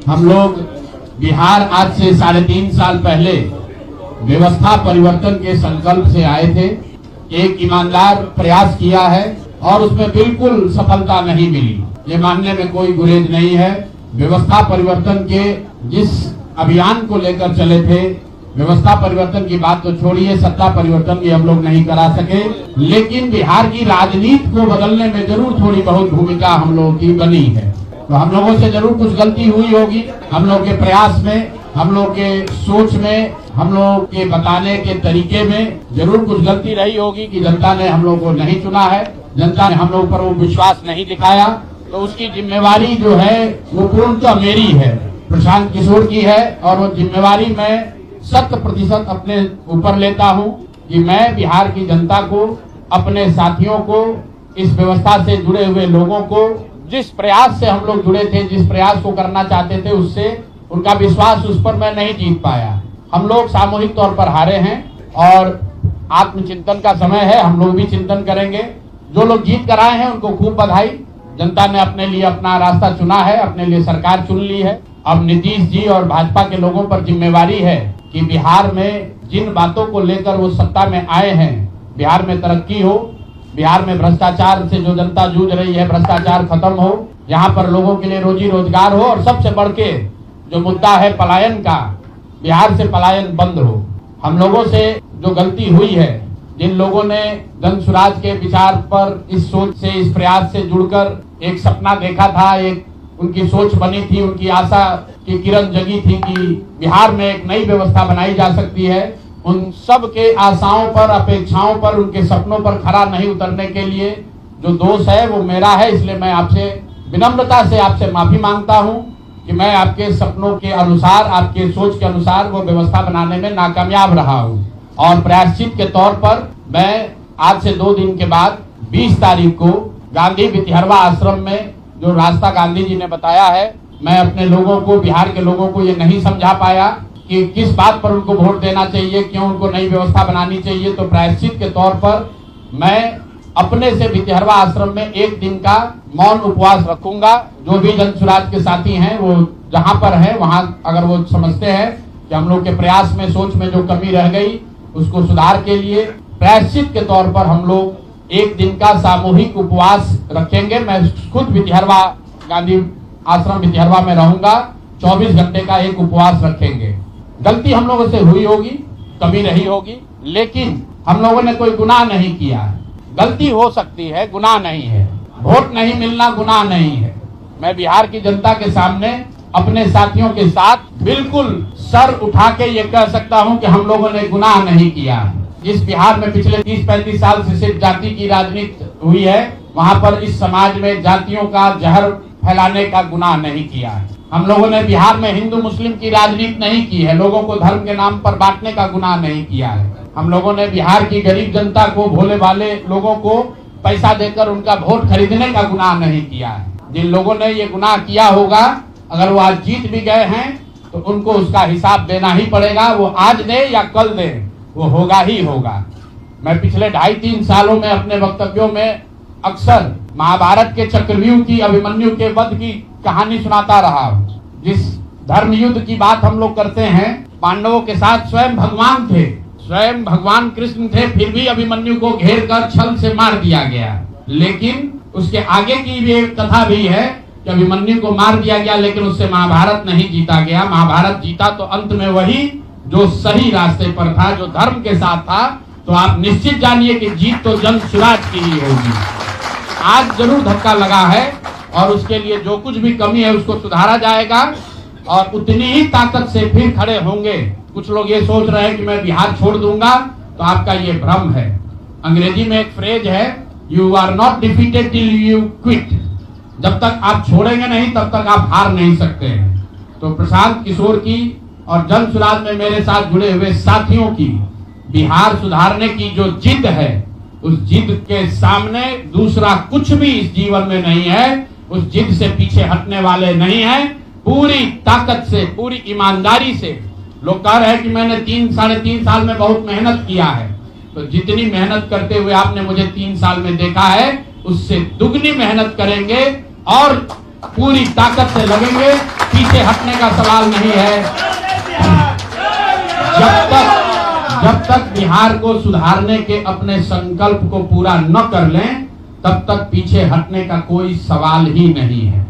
हम लोग बिहार आज से 3.5 साल पहले व्यवस्था परिवर्तन के संकल्प से आए थे। एक ईमानदार प्रयास किया है और उसमें बिल्कुल सफलता नहीं मिली, ये मानने में कोई गुरेज नहीं है। व्यवस्था परिवर्तन के जिस अभियान को लेकर चले थे, व्यवस्था परिवर्तन की बात तो छोड़िए, सत्ता परिवर्तन भी हम लोग नहीं करा सके, लेकिन बिहार की राजनीति को बदलने में जरूर थोड़ी बहुत भूमिका हम लोगों की बनी है। तो हम लोगों से जरूर कुछ गलती हुई होगी, हम लोग के प्रयास में, हम लोग के सोच में, हम लोग के बताने के तरीके में जरूर कुछ गलती रही होगी कि जनता ने हम लोग को नहीं चुना है, जनता ने हम लोग पर वो विश्वास नहीं दिखाया। तो उसकी जिम्मेवारी जो है वो पूर्णतः मेरी है, प्रशांत किशोर की है, और वो जिम्मेवारी मैं 100% अपने ऊपर लेता हूं कि मैं बिहार की जनता को, अपने साथियों को, इस व्यवस्था से जुड़े हुए लोगों को, जिस प्रयास से हम लोग जुड़े थे, जिस प्रयास को करना चाहते थे, उससे उनका विश्वास उस पर मैं नहीं जीत पाया। हम लोग सामूहिक तौर पर हारे हैं और आत्मचिंतन का समय है, हम लोग भी चिंतन करेंगे। जो लोग जीत कर आए हैं उनको खूब बधाई, जनता ने अपने लिए अपना रास्ता चुना है, अपने लिए सरकार चुन ली है। अब नीतीश जी और भाजपा के लोगों पर जिम्मेवारी है कि बिहार में जिन बातों को लेकर वो सत्ता में आए हैं, बिहार में तरक्की हो, बिहार में भ्रष्टाचार से जो जनता जूझ रही है, भ्रष्टाचार खत्म हो, यहाँ पर लोगों के लिए रोजी रोजगार हो, और सबसे बढ़ के जो मुद्दा है पलायन का, बिहार से पलायन बंद हो। हम लोगों से जो गलती हुई है, जिन लोगों ने जन स्वराज के विचार पर, इस सोच से, इस प्रयास से जुड़कर एक सपना देखा था, एक उनकी सोच बनी थी, उनकी आशा की किरण जगी थी कि बिहार में एक नई व्यवस्था बनाई जा सकती है, उन सब के आशाओं पर, अपेक्षाओं पर, उनके सपनों पर खरा नहीं उतरने के लिए जो दोष है वो मेरा है। इसलिए मैं आपसे विनम्रता से आपसे माफी मांगता हूं कि मैं आपके सपनों के अनुसार, आपके सोच के अनुसार वो व्यवस्था बनाने में नाकामयाब रहा हूं। और प्रायश्चित के तौर पर मैं आज से 2 दिन के बाद 20 तारीख को गांधी वितिहरवा आश्रम में, जो रास्ता गांधी जी ने बताया है, मैं अपने लोगों को, बिहार के लोगों को ये नहीं समझा पाया कि किस बात पर उनको वोट देना चाहिए, क्यों उनको नई व्यवस्था बनानी चाहिए। तो प्रायश्चित के तौर पर मैं अपने से वितिहरवा आश्रम में 1 दिन का मौन उपवास रखूंगा। जो भी जन स्वराज के साथी हैं वो जहां पर है वहां, अगर वो समझते हैं कि हम लोग के प्रयास में, सोच में जो कमी रह गई, उसको सुधार के लिए प्रायश्चित के तौर पर हम लोग 1 दिन का सामूहिक उपवास रखेंगे। मैं खुद वितिहरवा, गांधी आश्रम वितिहरवा में रहूंगा, 24 घंटे का एक उपवास रखेंगे। गलती हम लोगों से हुई होगी, कमी रही होगी, लेकिन हम लोगों ने कोई गुनाह नहीं किया है। गलती हो सकती है, गुनाह नहीं है। वोट नहीं मिलना गुनाह नहीं है। मैं बिहार की जनता के सामने अपने साथियों के साथ बिल्कुल सर उठा के ये कह सकता हूं कि हम लोगों ने गुनाह नहीं किया है। जिस बिहार में पिछले 30-35 साल से सिर्फ जाति की राजनीति हुई है, वहां पर इस समाज में जातियों का जहर फैलाने का गुनाह नहीं किया है। हम लोगों ने बिहार में हिंदू मुस्लिम की राजनीति नहीं की है, लोगों को धर्म के नाम पर बांटने का गुनाह नहीं किया है। हम लोगों ने बिहार की गरीब जनता को, भोले भाले लोगों को पैसा देकर उनका वोट खरीदने का गुनाह नहीं किया है। जिन लोगों ने ये गुनाह किया होगा, अगर वो आज जीत भी गए हैं तो उनको उसका हिसाब देना ही पड़ेगा। वो आज दे या कल दे, वो होगा ही होगा। मैं पिछले 2.5-3 सालों में अपने वक्तव्यों में अक्सर महाभारत के चक्रव्यूह की, अभिमन्यु के वध की कहानी सुनाता रहा हूँ। जिस धर्म युद्ध की बात हम लोग करते हैं, पांडवों के साथ स्वयं भगवान थे, स्वयं भगवान कृष्ण थे, फिर भी अभिमन्यु को घेर कर छल से मार दिया गया। लेकिन उसके आगे की भी एक कथा भी है कि अभिमन्यु को मार दिया गया, लेकिन उससे महाभारत नहीं जीता गया। महाभारत जीता तो अंत में वही जो सही रास्ते पर था, जो धर्म के साथ था। तो आप निश्चित जानिए कि जीत तो जन स्वराज की ही होगी। आज जरूर धक्का लगा है और उसके लिए जो कुछ भी कमी है उसको सुधारा जाएगा और उतनी ही ताकत से फिर खड़े होंगे। कुछ लोग ये सोच रहे हैं कि मैं बिहार छोड़ दूंगा, तो आपका ये भ्रम है। अंग्रेजी में एक फ्रेज है, you are not defeated till you quit. जब तक आप छोड़ेंगे नहीं तब तक आप हार नहीं सकते हैं। तो प्रशांत किशोर की और जन स्वराज में मेरे साथ जुड़े हुए साथियों की बिहार सुधारने की जो जिद है, उस जिद के सामने दूसरा कुछ भी इस जीवन में नहीं है। उस जिद से पीछे हटने वाले नहीं है। पूरी ताकत से, पूरी ईमानदारी से। लोग कह रहे हैं कि मैंने 3-3.5 साल में बहुत मेहनत किया है, तो जितनी मेहनत करते हुए आपने मुझे 3 साल में देखा है, उससे दुगनी मेहनत करेंगे और पूरी ताकत से लगेंगे, पीछे हटने का सवाल नहीं है। जब तक बिहार को सुधारने के अपने संकल्प को पूरा न कर लें, तब तक पीछे हटने का कोई सवाल ही नहीं है।